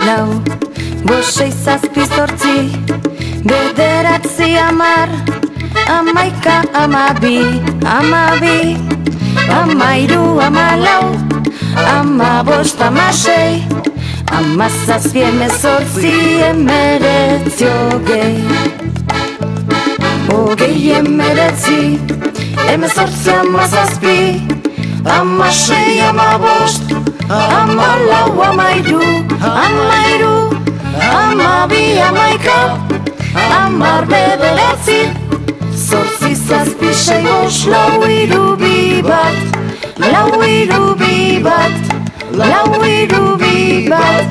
lau, bost, sei, zazpi, zortzi, bederatzi, hamar, hamaika, hamabi, hamabi, hamairu, hamalau, hamabost, hamasei, hamazazpi, hemezortzi, hemeretzi, hogei, hogei, hemeretzi, hemezortzi, hamazazpi, hamasei, hamabost, hamalau, hamairu, hamairu, hamabi, hamaika, hamar, bederatzi, zortzi, zazpi, sei, bost, lau, hiru, bi, bat, lau, hiru, bi, bat, lau, hiru, bi, bat.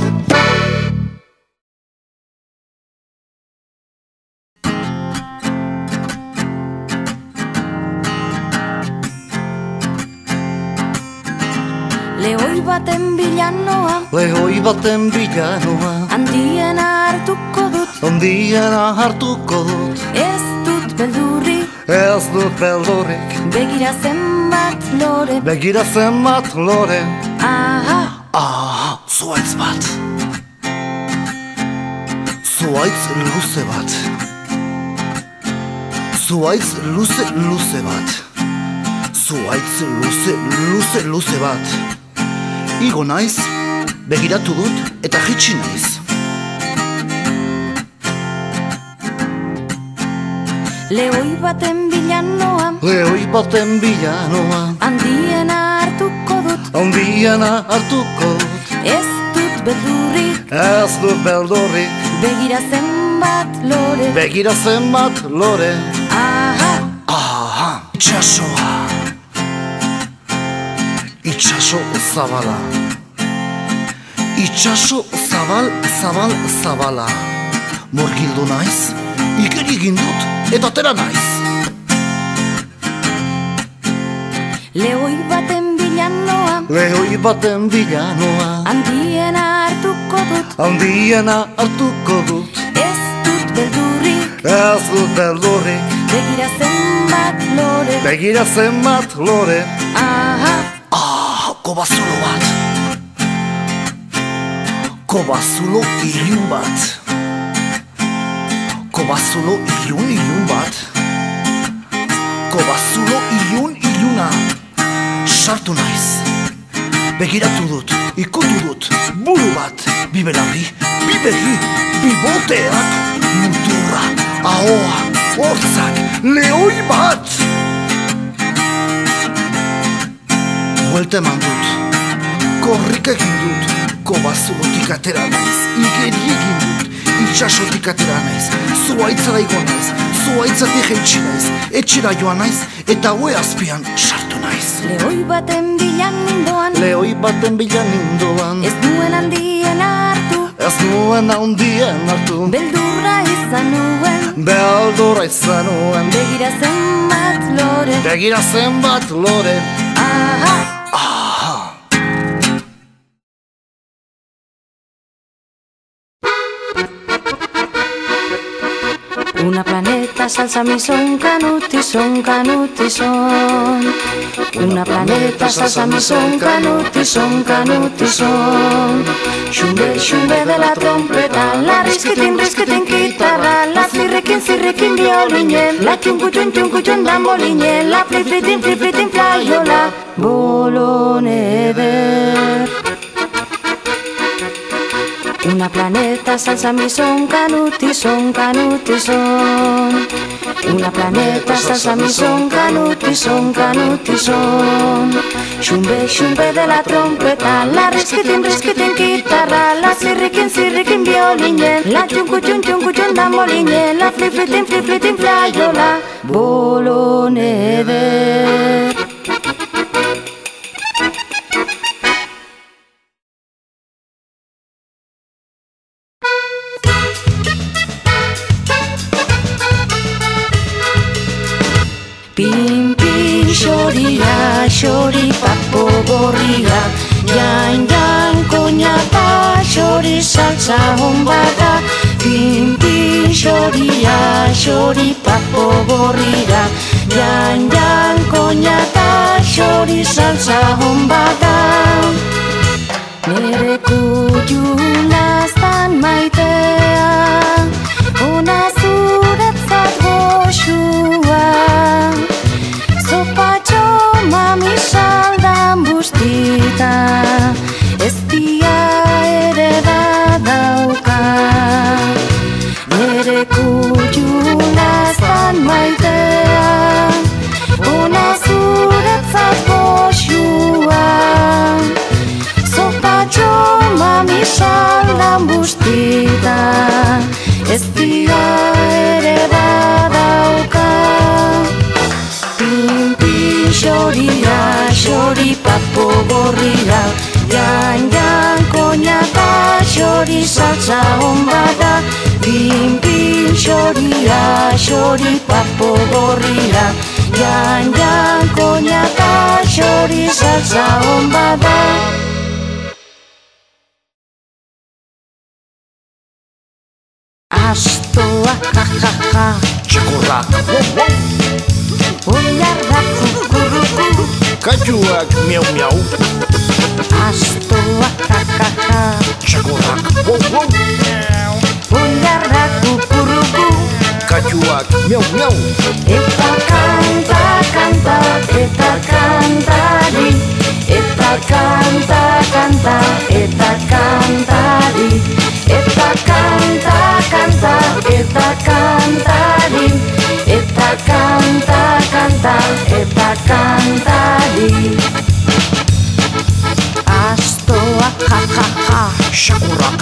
Lehoi baten bilanoa, lehoi baten bilanoa, handiena hartuko dut, handiena hartuko dut, ez dut beldurrik, ez dut beldurrik, begira zenbat lore, begira zenbat lore, aha, aha, zuaitz bat, zuaitz luze bat, zuaitz luze bat, zuaitz luze bat. Igo naiz, begiratu dut eta jitsi naiz. lehoi baten bilanoa, Lehoi baten bilanoa, handiena hartuko dut, handiena hartuko dut, ez dut beldurrik, ez dut beldurrik, begira zenbat lore, begira zenbat lore, aha, aha, itxasoa, itxaso zabala, itxaso zabala, murgildu naiz, igeri egin dut eta atera naiz. lehoi baten bilanoa, Lehoi baten bilanoa, handiena hartuko dut, handiena hartuko dut, ez dut beldurrik, ez dut beldurrik, begira zenbat lore, begira zenbat lore, aha, kobazulo bat, kobazulo ilun bat, kobazulo ilun bat, kobazulo iluna, sartu naiz, begiratu dut, ikutu dut, buru bat, bi belarri, bi berri, bi boteak, muturra, ahoa, hortzak, lehoi bat! Buelta eman dut, korrika egin dut, kobazulotik atera naiz, igeri egin dut, itxasotik atera naiz, zuaitzara igo naiz, zuaitzatik jaitsi naiz, etxera joan naiz, eta hoe azpian sartu naiz. lehoi baten bilan nindoan, Lehoi baten bilan nindoan, ez nuen handien hartu, ez nuen handien hartu, beldurra izan nuen, beldurra izan nuen, begira zenbat lore, begira zenbat lore, aha, una planeta salsa mi son, canuti son, canuti son. Una planeta salsa mi son, canuti son, canuti son. Shumbe, shumbe de la trompeta, la risquitin, risquitin guitarra, la cirriquin, cirriquin violinen, la tiuncuchun, bambolinen, la fliflitin, fliflitin flayola, bolone eder. Una planeta salsa mi son, canuti son, canuti son. Una planeta salsa mi son, canuti son, canuti son. Shumbe, shumbe de la trompeta, la risquitin, risquitin guitarra, la cirriquin, cirriquin violinen, la tiuncuchun, bambolinen, la fliflitin, fliflitin flayola, bolone eder. Pin, pin, xoria, xori, papo, gorria, jan, jan, koñata, xori, salsa, honbata. Pin, pin, xoria, xori, papo, gorria, jan, jan, koñata, xori, salsa, honbata. Nere kuyu nazta xorira, xori papo gorrira. Jan, jan, koñaka, xori saltza hon bada. Pin, pin, xorira, xori papo gorrira. Jan, jan, koñaka, xori saltza hon bada. Astoa, ha, ha, ha. Txakurrak, Oilarrak, kukuruku. katuak, miau miau. Astoa, ha, ha, ha. Txakurrak, Oilarrak, kukuruku. katuak, miau miau. Eta kanta, kanta, eta kantari. Eta kanta, kanta, eta kantari. Eta kanta, kanta, eta kantari. Eta kanta, kanta, eta kantari. Astoa, ha, ha, ha. Txakurrak,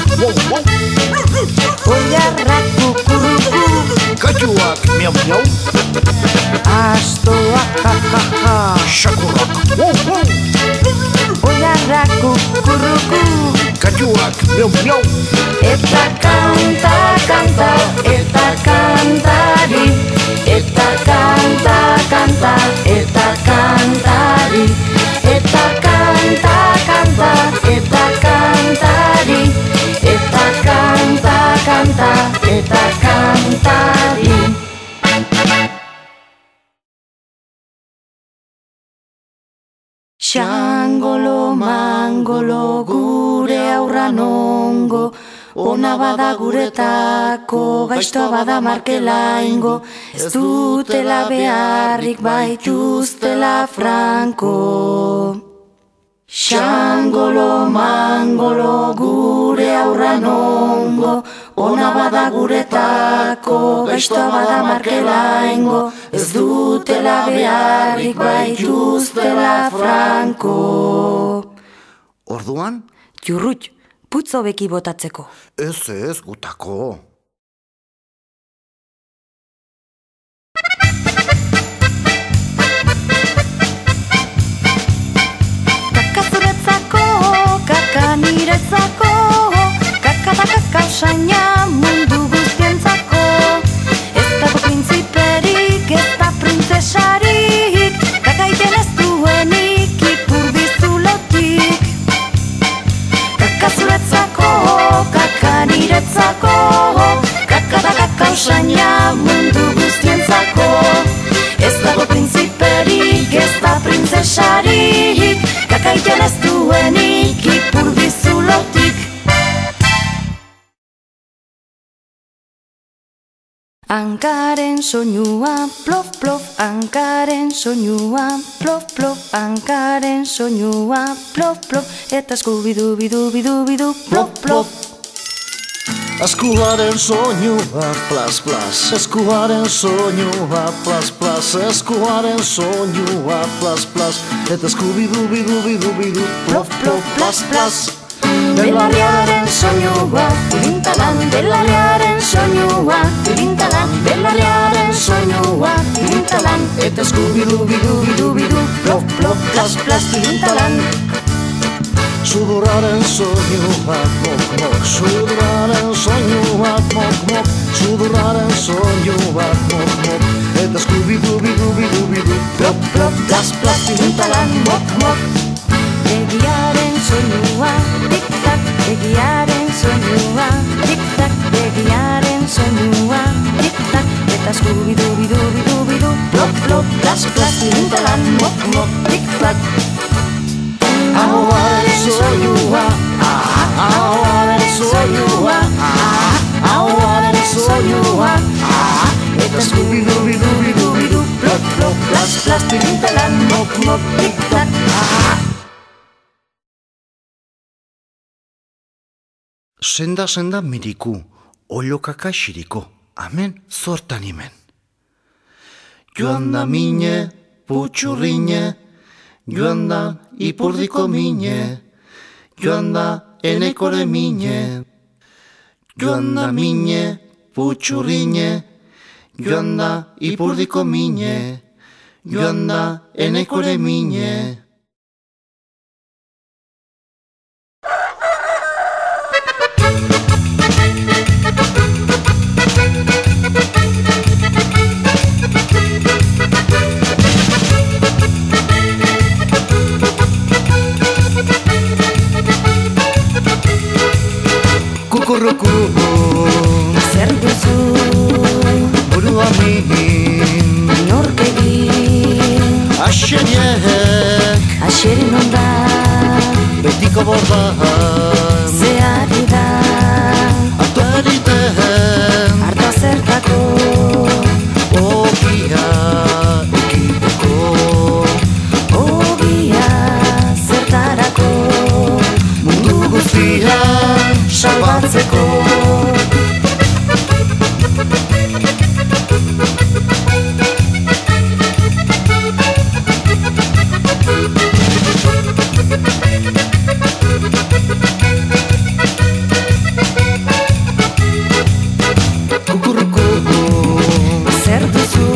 Oilarrak, kukuruku. katuak, miau miau. Astoa, ha, ha, ha. Txakurrak, Oilarrak, kukuruku. katuak, miau miau. Eta kanta, kanta, eta kantari. Eta kanta, kanta, eta kantari. Eta kanta, kanta, eta kantari. Eta kanta, kanta, eta kantari. Xangolo, mangolo, gure aurra nongo. Ona bada guretako, gaiztoa bada markela ingo. Ez dutela beharrik baituztela franko. Xangolo, mangolo, gure aurra nongo. Ona bada guretako, gaiztoa bada markela ingo. Ez dutela beharrik baituztela franko. Orduan? Jurrut, putzo beki botatzeko. Ez, gutako. Kaka zuretzako, kaka niretzako, kaka da kaka usaina mundu guztientzako. Ez dago printziperik, ez da printzesarik, kaka iten ez duenik ipurdi zulotik. Kaka zuretzako, kaka niretzako, kaka da kaka usaina mundu guztientzako. Ez dago printziperik, ez da printzesarik, kaka iten ez duenik ipurdi zulotik. Hankaren soinua, plof, plof, hankaren soinua, plof, plof, hankaren soinua, plof, plof, eta eskubidu, bidu, bidu, bidu, plof, plof. Eskuaren soinua, plas, plas. Eskuaren soinua, plas, plas. Eskuaren soinua, plas, plas. Eta eskubidu, bidu, bidu, bidu, plof, plof, plas, plas. Belarriaren soinua, tirintalan, belarriaren soinua, tirintalan, belarriaren soinua, tirintalan, eta eskubidu, bidu, bidu, bidu, plof, plof, plas, plas, tirintalan. Sudurraren soinua, mok, mok. Sudurraren soinua, mok, mok. Sudurraren soinua, mok, mok. Eta eskubidu, bidu, bidu, bidu, Plop, plop, plas, plas, tirintalan, mok, mok. Begiaren soinua, tik-tak, begiaren soinua, tik-tak, begiaren soinua, tik-tak, eta eskubidu, bidu, bidu, bidu, plop, plop, plas, plas, tirintalan, mok, mok, tik-tak. ahoaren soinua, ahoaren soinua, ahoaren soinua, Eta eskubidu, bidu, bidu, bidu, plop, plop, plas, plas, tirintalan, mok, mok, tik-tak. Senda, senda miriku, olokaka xiriko, amen, zortan imen. Joan da mine, putxurrine, joan da ipurdiko mine, joan da enekore mine. Joan da mine, putxurrine, joan da ipurdiko mine, joan da enekore mine. Kukurukuru, zer duzu, burua min, nork egin, aseriek, aseri non da, betiko bordan, ze ari da, hartu eriten, harta zertako, ogia ekiteko, ogia zertarako, mundu guztia salbatzeko. Kukurukuru, Zer duzu,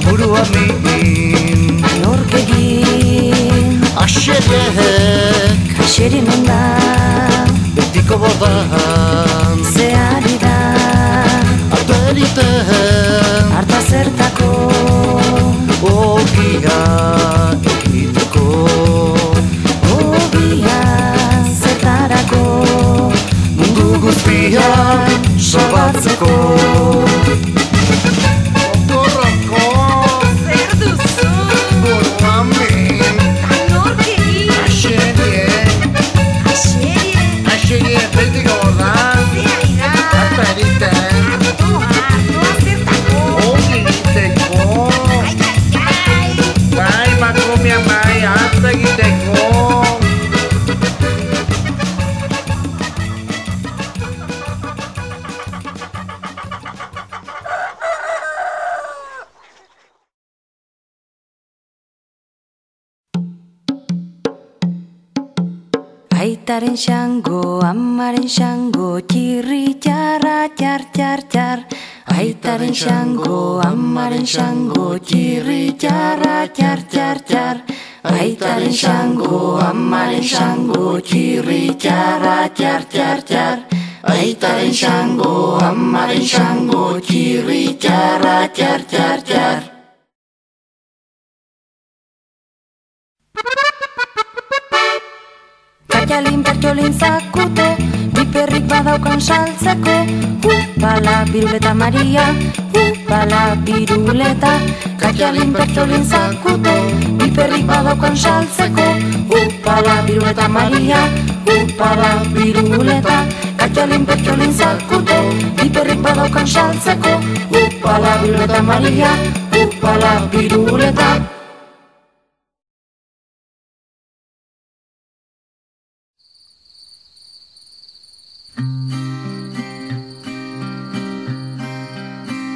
burua min, nork egin, aseriek, aseri non da, betiko bordan, ze ari da, hartu eriten, harta zertako, ogia ekiteko, ogia zertarako, mundu guztia salbatzeko. Dorroko, zer duzu, burua min, nork egin, aseriek, aseriek, betiko bordan, ze ari da, hartu eriten, harta zertako, ogia ekiteko, bai, makumia bai, hartu egiteko. Aitaren xango, amaren xango, txirri txarra txar txar txar. Aitaren xango, amaren xango, txirri txarra txar txar txar. Aitaren xango, amaren xango, txirri txarra txar txar txar. Aitaren xango, amaren xango, txirri txarra txar txar txar. Katialin bertxolin zakute, biperrik badaukan saltzeko. Upala piruleta Maria, upala piruleta. Katialin bertxolin zakute, biperrik badaukan saltzeko. Upala piruleta Maria, upala piruleta. Katialin bertxolin zakute, biperrik badaukan saltzeko. Upala piruleta Maria, upala piruleta.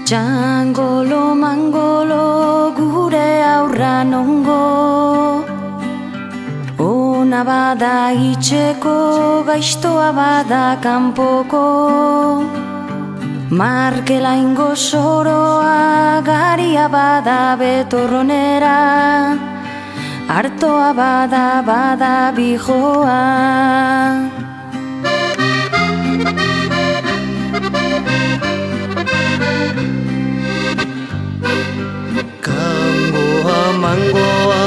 Txangolo mangolo gure aurra nongo, ona bada itxeko, gaiztoa bada kanpoko. Markelaingo soroa, garia bada betorronera, hartoa bada bijoa. Kangoa, mangoa,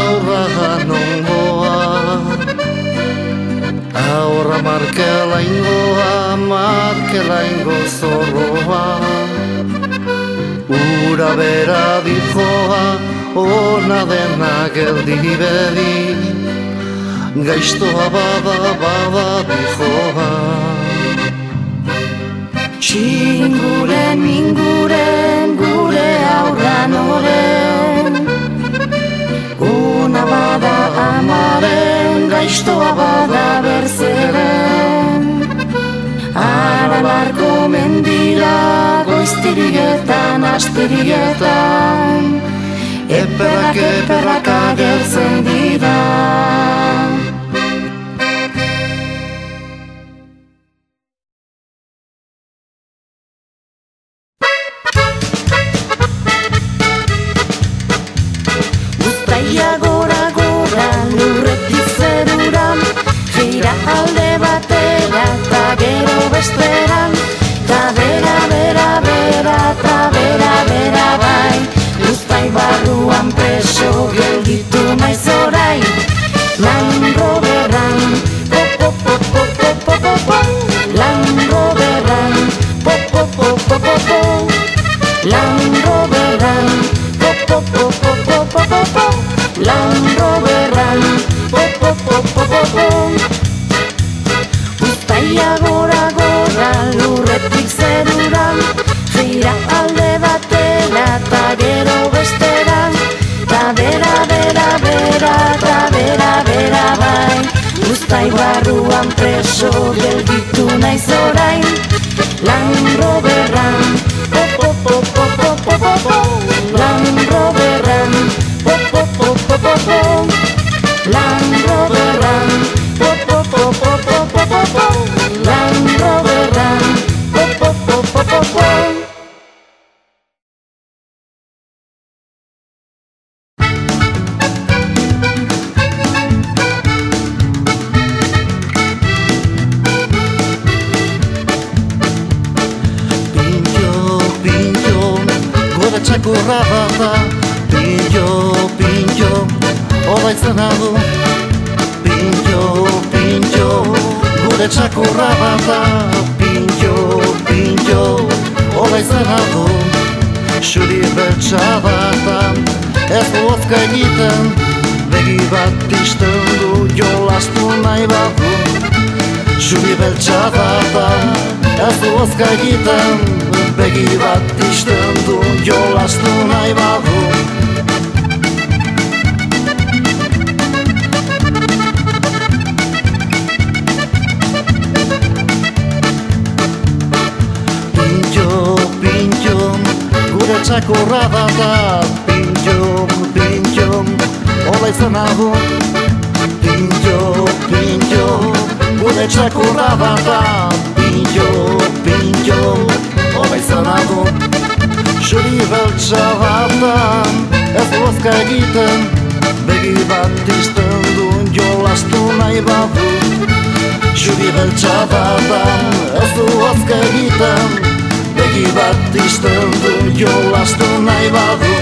aurra nongoa, aurra markelaingo zorroa, ura bera bijoa, ona dena geldi bedi, gaiztoa bada bijoa. Txinguren minguren gure aurra noren, ona bada amaren, gaiztoa bada berzeren. Aralarko mendira goiztirietan, astirietan, eperrak agertzen dira. barruan preso gelditu naiz orain. Land Roverran, po-po-po-po-po-po-po, Land Roverran, po-po-po-po-po-po, Land Roverran, po-po-po-po-po-po-po, Land Roverran, po-po-po-po-po-po. Uztaia gora lurretik zeruran, gira alde batera eta gero bestera, ta bera, bera, bera, ta bera, bera bai. Uztai barruan preso gelditu naiz orain. Land Roverran, po-po-po-po-po-po-po, Land Roverran, po-po-po-po-po-po, Land Roverran, po-po-po-po-po-po-po, Land Roverran, po-po-po-po-po-po. Txakurra bata, pinjo, pinjo, obaitzen adu. Pinjo, pinjo, gure txakurra bata, pinjo, pinjo, obaitzen adu. Xuri beltsa bata, ez du ozka egiten, begi bat izten du jolastu nahi badu. Xuri beltsa bata, ez du ozka egiten, begi bat izten du jolastu nahi badu. Pinjo, pinjo, gure txakurra bata, pinjo, pinjo, obaitzen adu. Pinjo, pinjo, gure txakurra bata, pinjo, pinjo, obaitzen adu. Xuri beltsa bata, ez du ozka egiten, begi bat izten du jolastu nahi badu. Xuri beltsa bata, ez du ozka egiten, begi bat izten du jolastu nahi badu.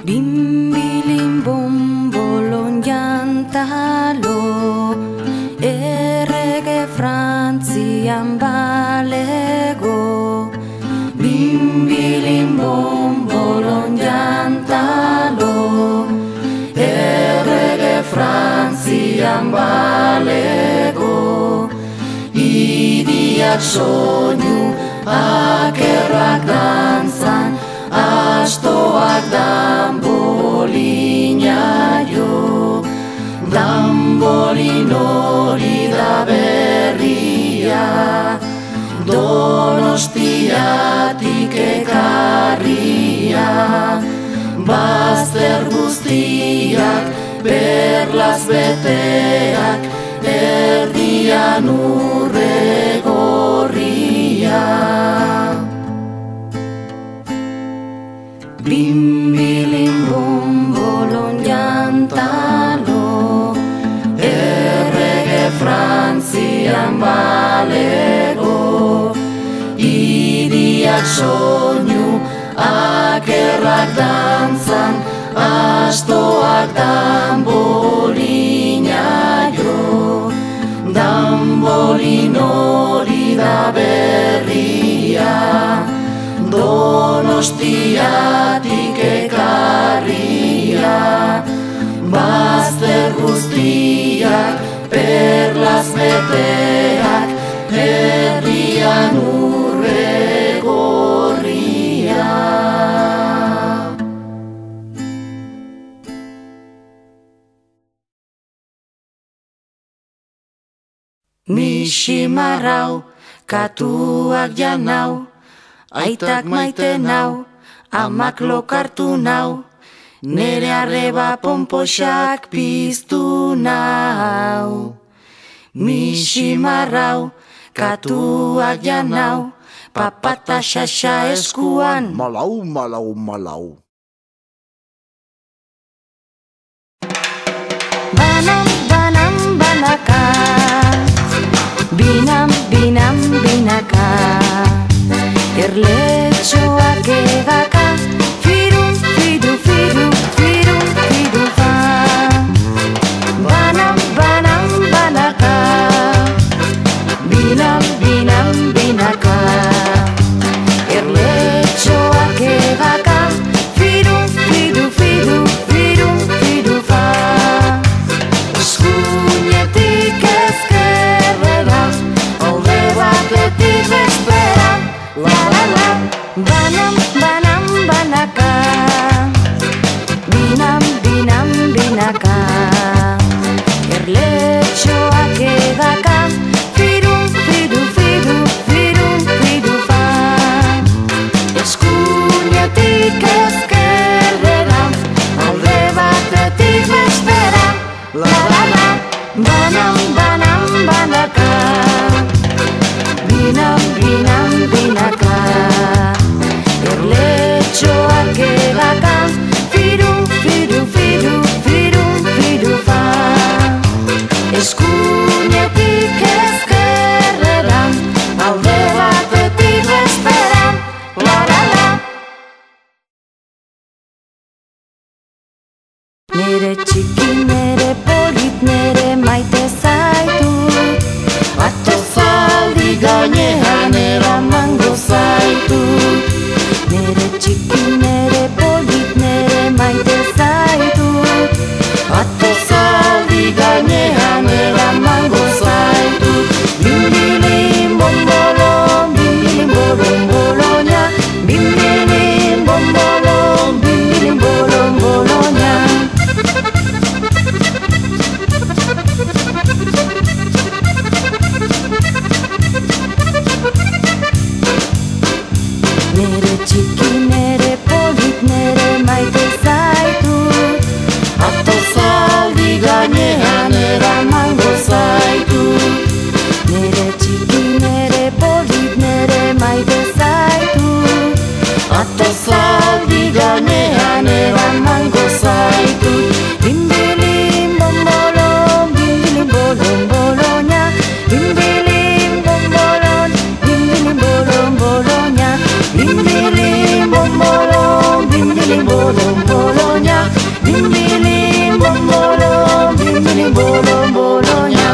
Bimbilim bombolon jantalo, errege Frantzian balego. Bimbilim bombolon jantalo, errege Frantzian balego. Idiak soinu, akerrak dantzan, astoak dambolina jo. Dambolin hori da berria, Donostiatik ekarria. Bazter guztiak, perlaz beteak, erdian urre gorria. Bimbilim bombolon jantalo, errege Frantzian balego. Idiak soinu, akerrak dantzan, astoak dambolina jo. Dambolin hori da berria, Donostiatik ekarria. Bazter guztiak, perlaz beteak, erdian urre gorria. Misimarrau, katuak janau, aitak maite nau, amak lokartu nau, nere arreba ponpoxak piztu nau. Misimarrau, katuak janau, papata xaxa eskuan. Malau, malau, malau. Binan, binan, binaka Erletxoak egaka Firu, firu, firu, firu, firu fa Banan, banan, banaka Binan, binan, binaka Erletxoak egaka Firu, firu, firu, firu, firu fa Eskuinetik ezkerrera Alde batetik bestera La la la Banan, banan, banaka Binan, binan, binaka Erletxoak edaka Firu, firu, firu, firu, firu fa Eskuinetik ezkerrera Alde batetik bestera La la la Banan, banan, banaka Binan, binan, binaka Erletxoak edaka Firu, firu, firu, firu, firu fa Eskuinetik ezkerrera Alde batetik bestera La la la Nere txiki, nere polit, nere maite zaitut Atozaldi gainean eramango zaitut Nere txiki, nere polit, nere maite zaitut Atozaldi gainean eramango zaitut Bimbilim bombolon, bimbilim bolon boloña Bimbilim bombolon, bimbilim bolon boloña Nere txiki, nere polit, nere maite zaitut Atozaldi gainean eramango zaitut Nere txiki, nere polit, nere maite zaitut Atozaldi gainean eramango zaitut Bimbilim bombolon, bimbilim bolon boloña Bimbilim bombolon, bimbilim bolon boloña Bimbilim bombolon, bimbilim bolon boloña Bimbilim bombolon, bimbilim bolon boloña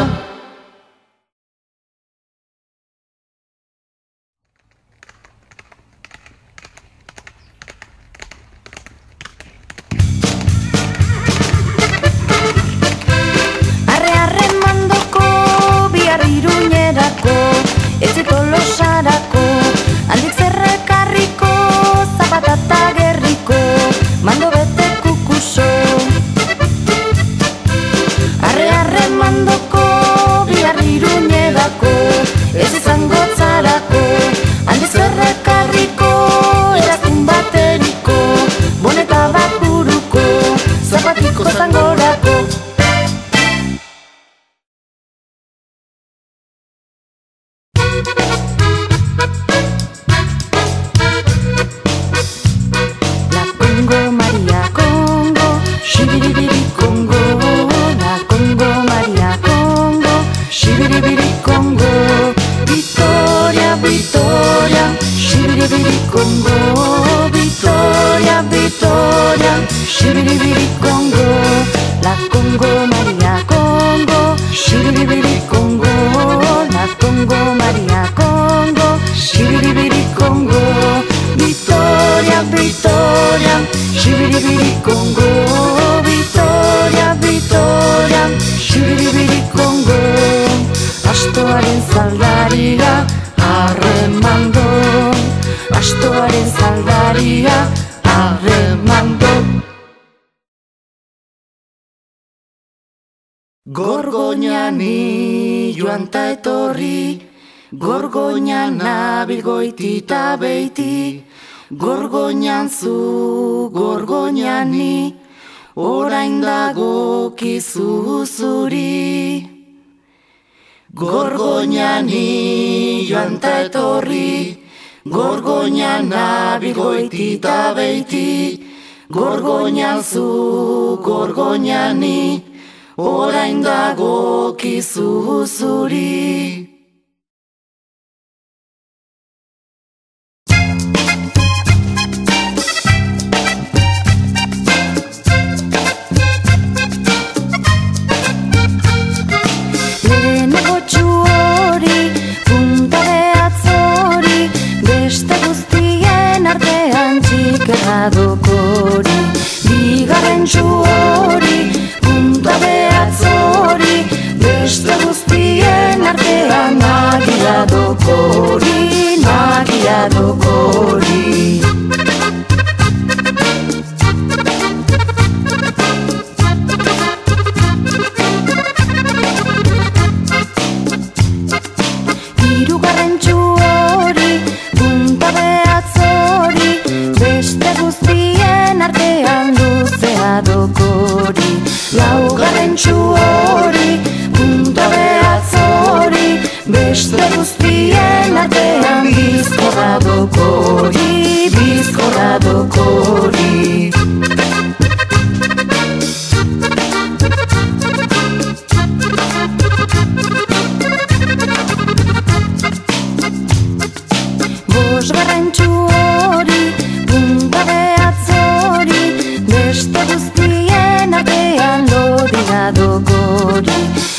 Arre, arre mandoko, bihar Iruñerako Etziko losarako, handik zerrekarriko Zapata eta gerriko, mando bete kukuso Arre, arre mandoko, bihar Iruñerako Ez izango zarako, handik zerrekarriko Eraztun bateriko, boneta bat buruko Zapatiko zangorako La Congo, Maria Congo, shibiribiri Congo La Congo, Maria Congo, shibiribiri Congo Victoria, Victoria, shibiribiri Congo Victoria, Victoria, shibiribiri Congo La Congo, Maria Congo, shibiribiri Congo La Congo, Maria Congo, shibiribiri Congo Victoria, Victoria, shibiribiri Congo Victoria, Victoria, shibiribiri Congo Astoaren zaldaria arremando Astoaren zaldaria arremando Gorgoñani joan ta etorri Gorgoñan nabil goitita beiti Gorgoñan zu, Gorgoñani orain dagokizu zuri Gorgoñani joan ta etorri Gorgoñan nabil goitita beiti Gorgoñan zu, Gorgoñani orain dagokizu zuri. Lehenengo txuhori, punta behatzori, beste guztien artean txikerra dokori. Bigarren txuhori, punta behatzori, beste guztien artean nagia dokori, nagia dokori. Hirugarren txuhori, punta behatzori, beste guztien artean luzea dokori. Laugarren txuhori, punta behatzori, beste guztien artean bizkorra dokori, bizkorra dokori. Bosgarren txuhori, punta behatzori, beste guztien artean lodia dokori.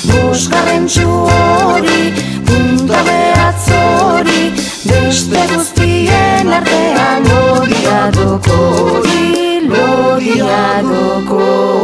Bosgarren txuhori, punta behatzori, beste guztien artean lodia dokori, lodia dokori.